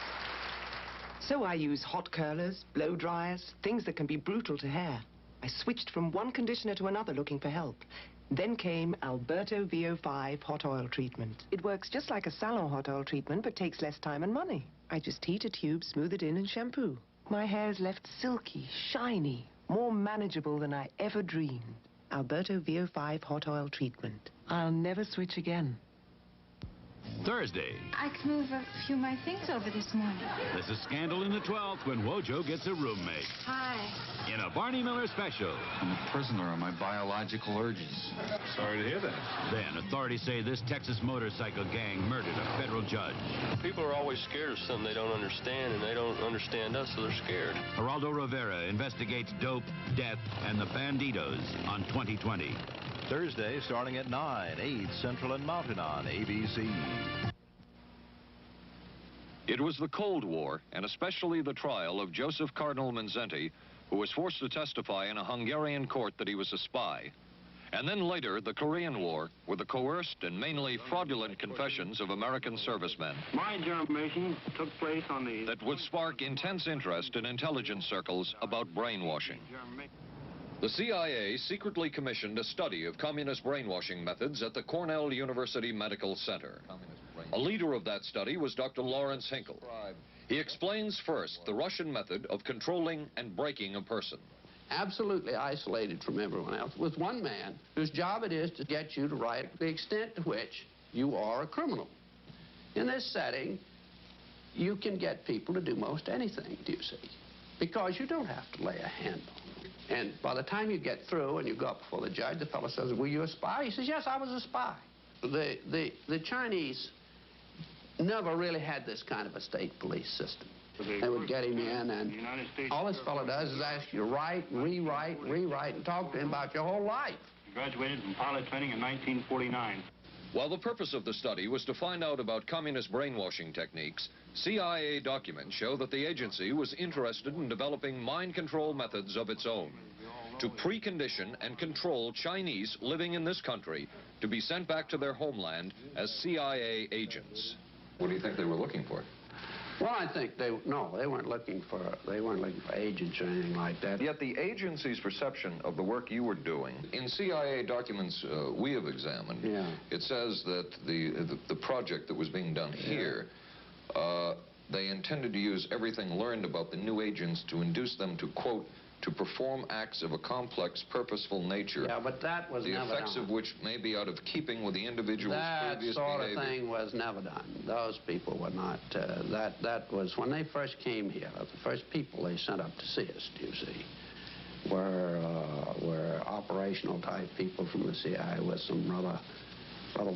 So I use hot curlers, blow dryers, things that can be brutal to hair. I switched from one conditioner to another looking for help. Then came Alberto VO5 hot oil treatment. It works just like a salon hot oil treatment, but takes less time and money. I just heat a tube, smooth it in, and shampoo. My hair is left silky, shiny, more manageable than I ever dreamed. Alberto VO5 hot oil treatment. I'll never switch again. Thursday. I can move a few of my things over this morning. There's a scandal in the 12th when Wojo gets a roommate. Hi. In a Barney Miller special. I'm a prisoner of my biological urges. Sorry to hear that. Then authorities say this Texas motorcycle gang murdered a federal judge. People are always scared of something they don't understand, and they don't understand us, so they're scared. Geraldo Rivera investigates dope, death, and the banditos on 2020. Thursday, starting at 9, 8 Central and Mountain on ABC. It was the Cold War, and especially the trial of Joseph Cardinal Mindszenty, who was forced to testify in a Hungarian court that he was a spy. And then later, the Korean War, with the coerced and mainly fraudulent confessions of American servicemen. My germination took place on the... That would spark intense interest in intelligence circles about brainwashing. The CIA secretly commissioned a study of communist brainwashing methods at the Cornell University Medical Center. A leader of that study was Dr. Lawrence Hinkle. He explains first the Russian method of controlling and breaking a person. Absolutely isolated from everyone else, with one man whose job it is to get you to write the extent to which you are a criminal. In this setting, you can get people to do most anything, do you see? Because you don't have to lay a hand on them. And by the time you get through and you go up before the judge, the fellow says, "Were you a spy?" He says, "Yes, I was a spy." The Chinese never really had this kind of a state police system. They would get him in, and all this fellow does is ask you to write, rewrite, and talk to him about your whole life. Graduated from pilot training in 1949. While the purpose of the study was to find out about communist brainwashing techniques, CIA documents show that the agency was interested in developing mind control methods of its own to precondition and control Chinese living in this country to be sent back to their homeland as CIA agents. What do you think they were looking for? Well, I think they weren't looking for agents or anything like that. Yet the agency's perception of the work you were doing, in CIA documents we have examined, it says that the project that was being done here, they intended to use everything learned about the new agents to induce them to, quote, to perform acts of a complex, purposeful nature. Yeah, but that was never done. The effects of which may be out of keeping with the individual's previous behavior. That sort of thing was never done. Those people were not, that was, when they first came here, the first people they sent up to see us, you see, were operational type people from the CIA with some rather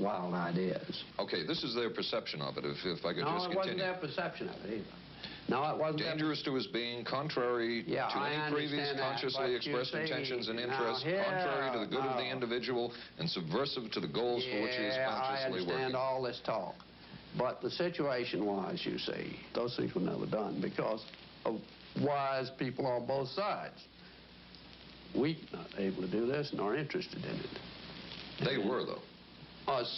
wild ideas. Okay, this is their perception of it, if I could just continue. No, it wasn't their perception of it either. No, it wasn't. Dangerous to his being, contrary to any previous consciously expressed intentions and interests, contrary to the good of the individual, and subversive to the goals for which he is consciously working. I understand all this talk. But the situation was, you see, those things were never done because of wise people on both sides. We were not able to do this nor interested in it. They were, though.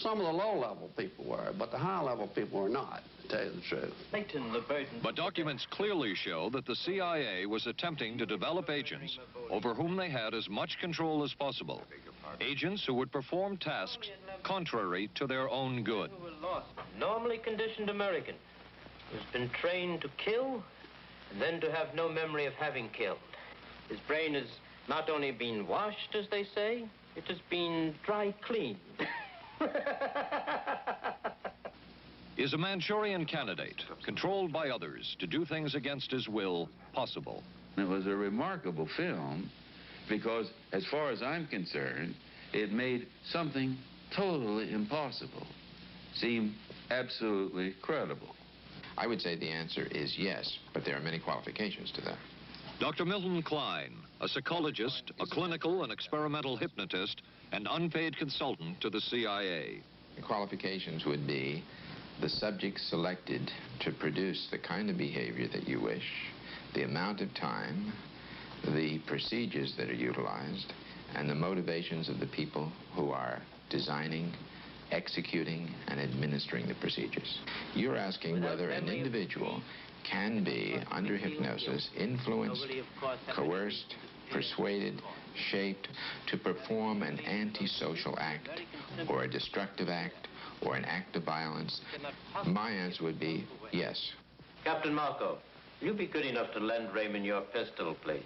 Some of the low-level people were, but the high-level people were not, to tell you the truth. But documents clearly show that the CIA was attempting to develop agents over whom they had as much control as possible. Agents who would perform tasks contrary to their own good. Normally conditioned American who's been trained to kill and then to have no memory of having killed. His brain has not only been washed, as they say, it has been dry cleaned. Is a Manchurian candidate, controlled by others to do things against his will, possible? It was a remarkable film because, as far as I'm concerned, it made something totally impossible seem absolutely credible. I would say the answer is yes, but there are many qualifications to that. Dr. Milton Klein, a psychologist, a clinical and experimental hypnotist, and unpaid consultant to the CIA. The qualifications would be the subject selected to produce the kind of behavior that you wish, the amount of time, the procedures that are utilized, and the motivations of the people who are designing, executing, and administering the procedures. You're asking whether an individual can be, under hypnosis, influenced, coerced, persuaded, shaped to perform an antisocial act, or a destructive act, or an act of violence. My answer would be yes. Captain Marco, will you be good enough to lend Raymond your pistol, please?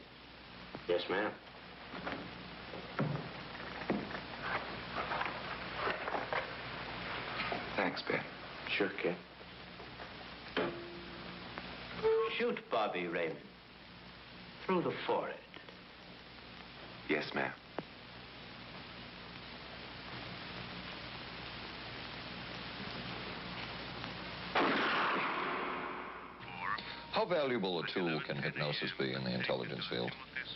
Yes, ma'am. Thanks, Ben. Sure, kid. Shoot Bobby, Raymond. Through the forehead. Yes, ma'am. How valuable a tool can hypnosis be in the intelligence field?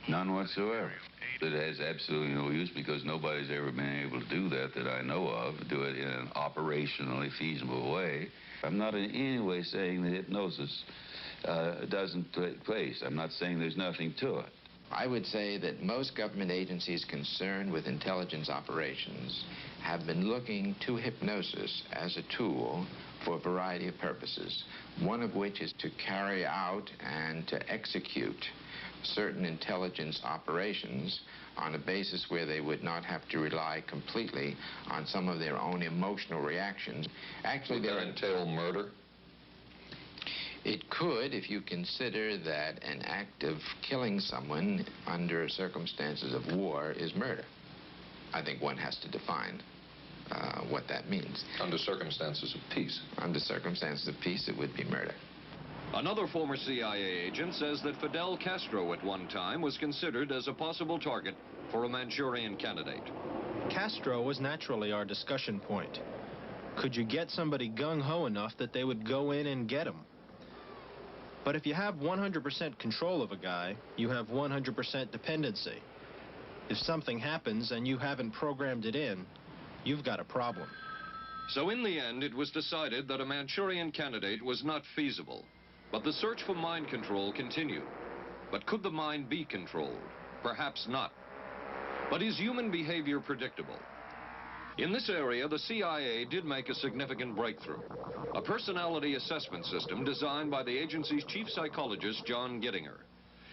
None whatsoever. It has absolutely no use because nobody's ever been able to do that I know of, do it in an operationally feasible way. I'm not in any way saying that hypnosis doesn't take place. I'm not saying there's nothing to it. I would say that most government agencies concerned with intelligence operations have been looking to hypnosis as a tool for a variety of purposes, one of which is to carry out and to execute certain intelligence operations on a basis where they would not have to rely completely on some of their own emotional reactions. Actually, would that entail murder? It could, if you consider that an act of killing someone under circumstances of war is murder. I think one has to define what that means. Under circumstances of peace? Under circumstances of peace, it would be murder. Another former CIA agent says that Fidel Castro at one time was considered as a possible target for a Manchurian candidate. Castro was naturally our discussion point. Could you get somebody gung-ho enough that they would go in and get him? But if you have 100% control of a guy, you have 100% dependency. If something happens and you haven't programmed it in, you've got a problem. So in the end, it was decided that a Manchurian candidate was not feasible. But the search for mind control continued. But could the mind be controlled? Perhaps not. But is human behavior predictable? In this area, the CIA did make a significant breakthrough. A personality assessment system designed by the agency's chief psychologist, John Gittinger.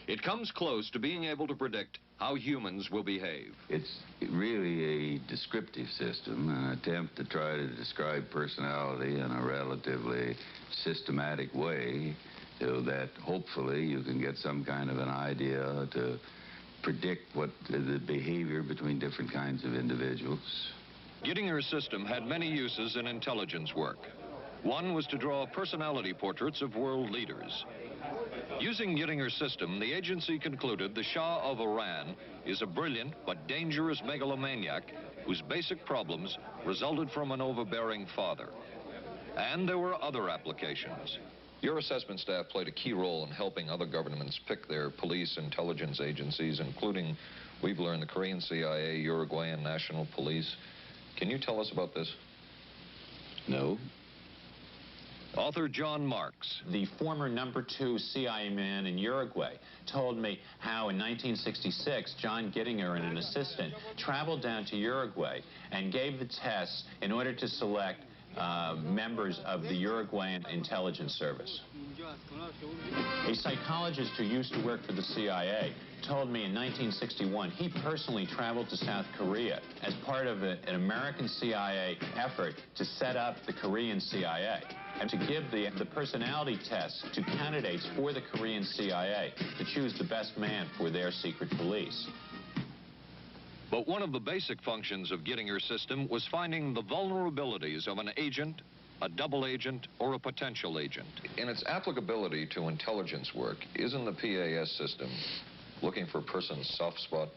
It comes close to being able to predict how humans will behave. It's really a descriptive system, an attempt to try to describe personality in a relatively systematic way so that hopefully you can get some kind of an idea to predict what the behavior between different kinds of individuals. Gittinger's system had many uses in intelligence work. One was to draw personality portraits of world leaders. Using Gittinger's system, the agency concluded the Shah of Iran is a brilliant but dangerous megalomaniac whose basic problems resulted from an overbearing father. And there were other applications. Your assessment staff played a key role in helping other governments pick their police intelligence agencies, including, we've learned, the Korean CIA, Uruguayan National Police. Can you tell us about this? No. Author John Marks. The former #2 CIA man in Uruguay told me how in 1966, John Gittinger and an assistant traveled down to Uruguay and gave the tests in order to select members of the Uruguayan intelligence service. A psychologist who used to work for the CIA told me in 1961 he personally traveled to South Korea as part of an American CIA effort to set up the Korean CIA and to give the personality tests to candidates for the Korean CIA to choose the best man for their secret police. But one of the basic functions of Gittinger's system was finding the vulnerabilities of an agent, a double agent, or a potential agent. In its applicability to intelligence work, isn't the PAS system looking for a person's soft spot?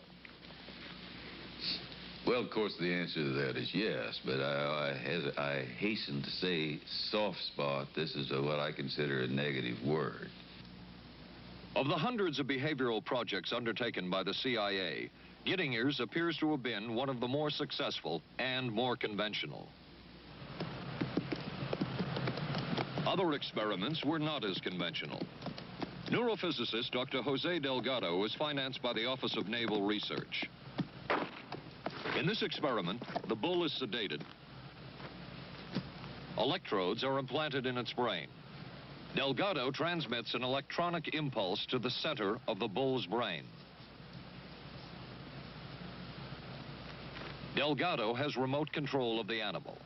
Well, of course, the answer to that is yes, but I hasten to say soft spot. This is what I consider a negative word. Of the hundreds of behavioral projects undertaken by the CIA, Gittinger's appears to have been one of the more successful and more conventional. Other experiments were not as conventional. Neurophysicist Dr. Jose Delgado was financed by the Office of Naval Research. In this experiment, the bull is sedated. Electrodes are implanted in its brain. Delgado transmits an electronic impulse to the center of the bull's brain. Delgado has remote control of the animal.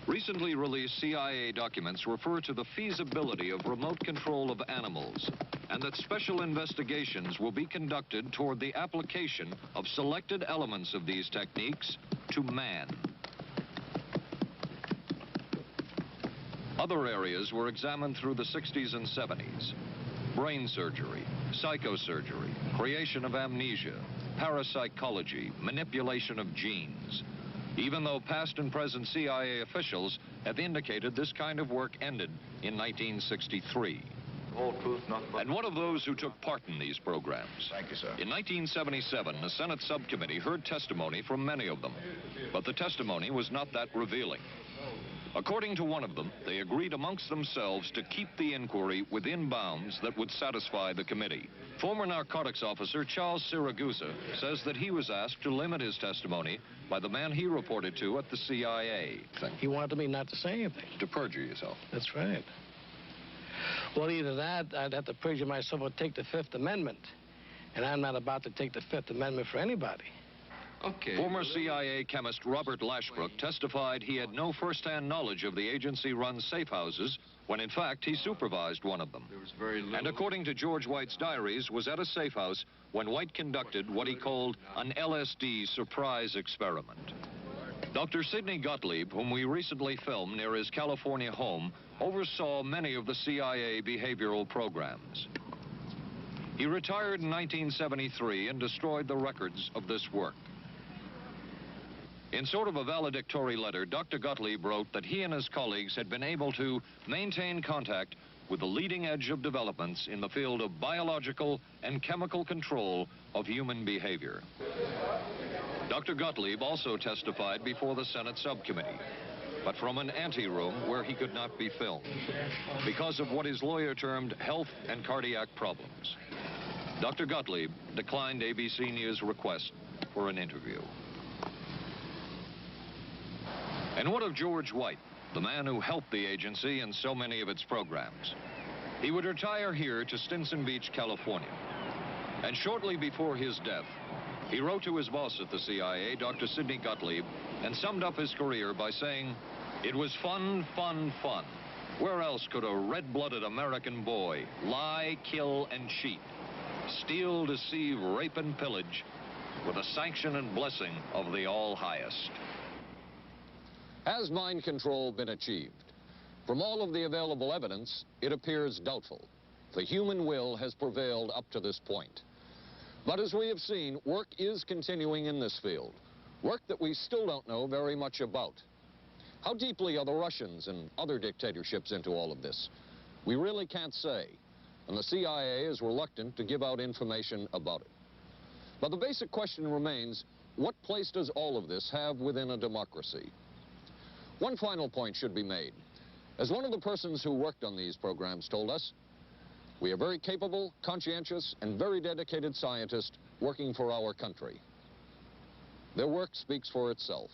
Recently released CIA documents refer to the feasibility of remote control of animals, and that special investigations will be conducted toward the application of selected elements of these techniques to man. Other areas were examined through the 60s and 70s. Brain surgery, psychosurgery, creation of amnesia, parapsychology, manipulation of genes. Even though past and present CIA officials have indicated this kind of work ended in 1963. Whole truth, nothing but... And one of those who took part in these programs. Thank you, sir. In 1977, a Senate subcommittee heard testimony from many of them, but the testimony was not that revealing. According to one of them, they agreed amongst themselves to keep the inquiry within bounds that would satisfy the committee. Former narcotics officer Charles Siragusa says that he was asked to limit his testimony by the man he reported to at the CIA. He wanted me not to say anything. To perjure yourself. That's right. Well, either that, I'd have to perjure myself or take the Fifth Amendment. And I'm not about to take the Fifth Amendment for anybody. Okay. Former CIA chemist Robert Lashbrook testified he had no first-hand knowledge of the agency-run safe houses when, in fact, he supervised one of them. There was very little... And according to George White's diaries, was at a safe house when White conducted what he called an LSD surprise experiment. Dr. Sidney Gottlieb, whom we recently filmed near his California home, oversaw many of the CIA behavioral programs. He retired in 1973 and destroyed the records of this work. In sort of a valedictory letter, Dr. Gottlieb wrote that he and his colleagues had been able to maintain contact with the leading edge of developments in the field of biological and chemical control of human behavior. Dr. Gottlieb also testified before the Senate subcommittee, but from an anteroom where he could not be filmed because of what his lawyer termed health and cardiac problems. Dr. Gottlieb declined ABC News' request for an interview. And what of George White, the man who helped the agency in so many of its programs? He would retire here to Stinson Beach, California. And shortly before his death, he wrote to his boss at the CIA, Dr. Sidney Gottlieb, and summed up his career by saying, "It was fun, fun, fun. Where else could a red-blooded American boy lie, kill, and cheat, steal, deceive, rape, and pillage with the sanction and blessing of the All-Highest?" Has mind control been achieved? From all of the available evidence, it appears doubtful. The human will has prevailed up to this point. But as we have seen, work is continuing in this field, work that we still don't know very much about. How deeply are the Russians and other dictatorships into all of this? We really can't say, and the CIA is reluctant to give out information about it. But the basic question remains, what place does all of this have within a democracy? One final point should be made. As one of the persons who worked on these programs told us, we are very capable, conscientious, and very dedicated scientists working for our country. Their work speaks for itself.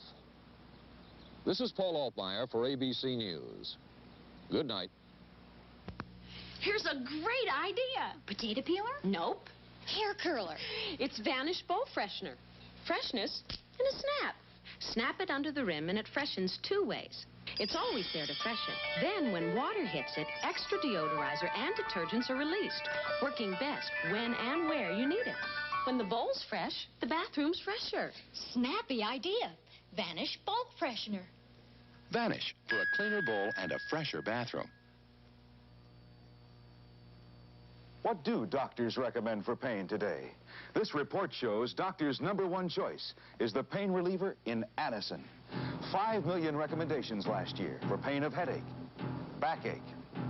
This is Paul Altmeyer for ABC News. Good night. Here's a great idea. Potato peeler? Nope. Hair curler. It's Vanish Bowl Freshener. Freshness in a snap. Snap it under the rim and it freshens 2 ways. It's always there to freshen. Then when water hits it, extra deodorizer and detergents are released, working best when and where you need it. When the bowl's fresh, the bathroom's fresher. Snappy idea. Vanish Bowl Freshener. Vanish for a cleaner bowl and a fresher bathroom. What do doctors recommend for pain today? This report shows doctors' #1 choice is the pain reliever in Anacin. 5 million recommendations last year for pain of headache, backache,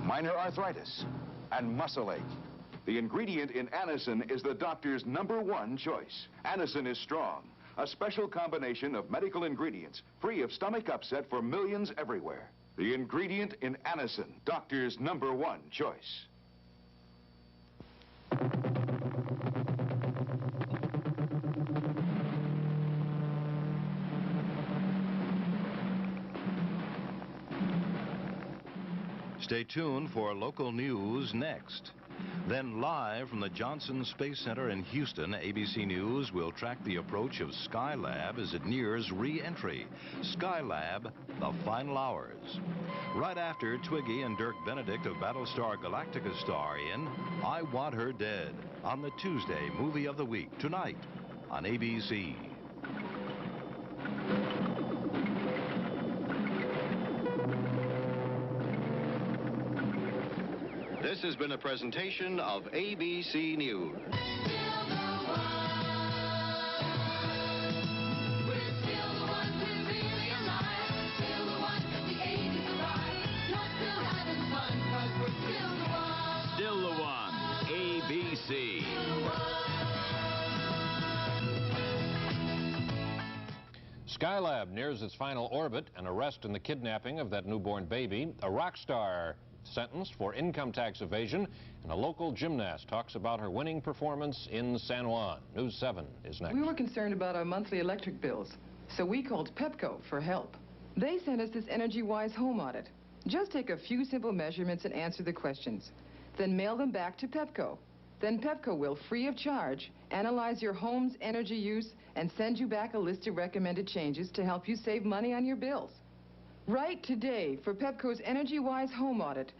minor arthritis, and muscle ache. The ingredient in Anacin is the doctor's #1 choice. Anacin is strong, a special combination of medical ingredients free of stomach upset for millions everywhere. The ingredient in Anacin, doctor's #1 choice. Stay tuned for local news next. Then live from the Johnson Space Center in Houston, ABC News will track the approach of Skylab as it nears re-entry. Skylab, the final hours. Right after Twiggy and Dirk Benedict of Battlestar Galactica star in I Want Her Dead on the Tuesday Movie of the Week tonight on ABC. This has been a presentation of ABC News. Still the one, ABC. Skylab nears its final orbit. An arrest in the kidnapping of that newborn baby. A rock star sentenced for income tax evasion, and a local gymnast talks about her winning performance in San Juan. News 7 is next. We were concerned about our monthly electric bills, so we called Pepco for help. They sent us this energy-wise home audit. Just take a few simple measurements and answer the questions. Then mail them back to Pepco. Then Pepco will, free of charge, analyze your home's energy use and send you back a list of recommended changes to help you save money on your bills. Write today for Pepco's Energy-Wise Home Audit